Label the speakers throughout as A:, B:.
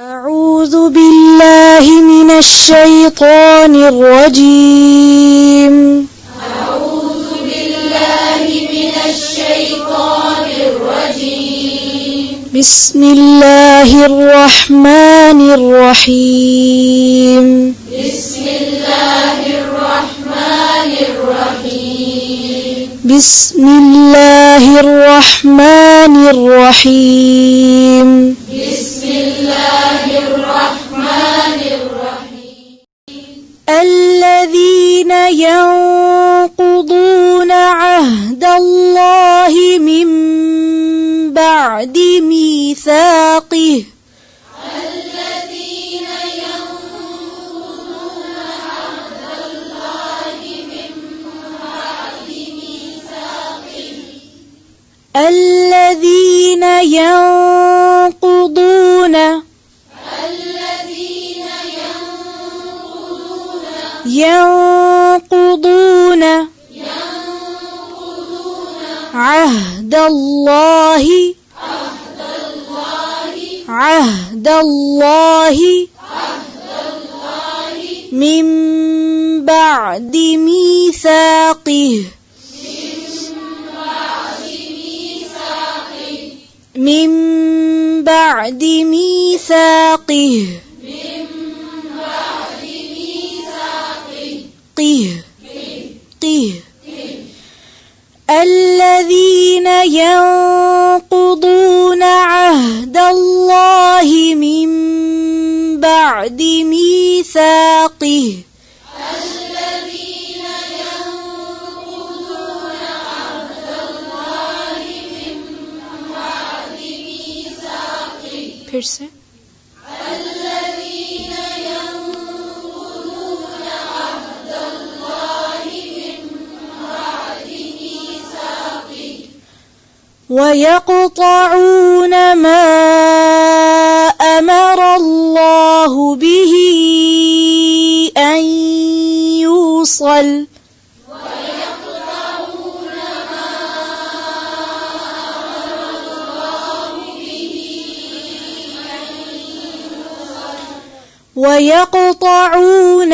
A: أعوذ بالله من الشيطان الرجيم.
B: أعوذ بالله من الشيطان الرجيم.
A: بسم الله الرحمن الرحيم.
B: بسم الله الرحمن الرحيم.
A: بسم الله الرحمن الرحيم.
B: بسم الله الرحمن الرحيم.
A: الذين ينقضون عهد الله من بعد ميثاقه
B: الذين ينقضون عهد الله من بعد ميثاقه.
A: الذين ينقضون عهد الله من بعد ميثاقه الذين ينقضون عهد الله من بعد ميثاقه
B: الذين ينقضون عهد الله من بعد ميثاقه. الذين ينقضون عهد الله من بعد ميثاقه.
A: ويقطعون ما أمر الله به أن يوصل ويقطعون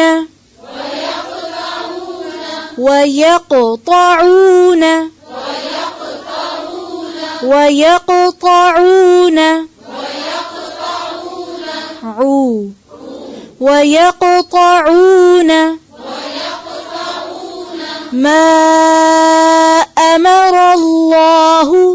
A: ما أمر الله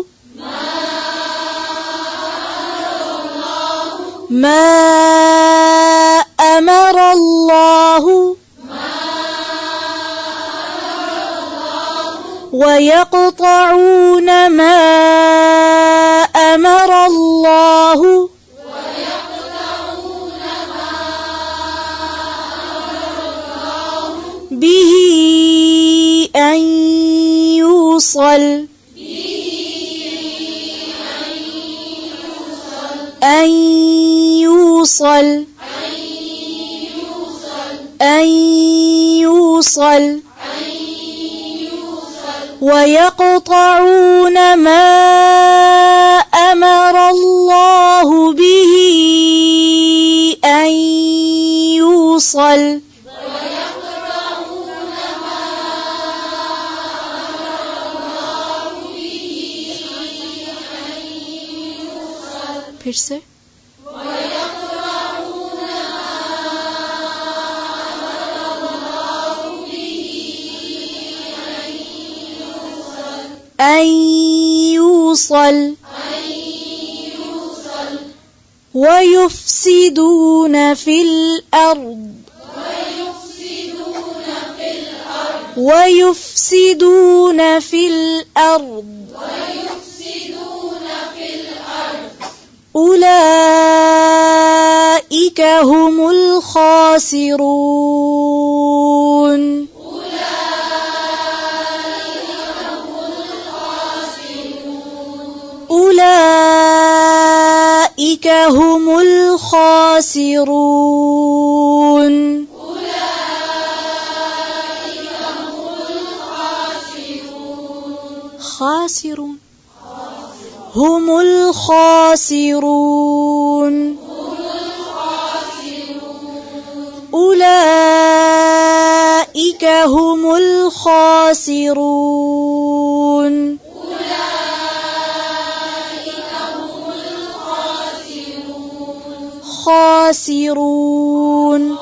A: ويقطعون ما أمر الله به أن يوصل ويقطعون ما أمر الله به أن يوصل ويفسدون في الأرض أولئك هم الخاسرون. أولئك هم الخاسرون. هم الخاسرون. أولئك هم الخاسرون خاسرون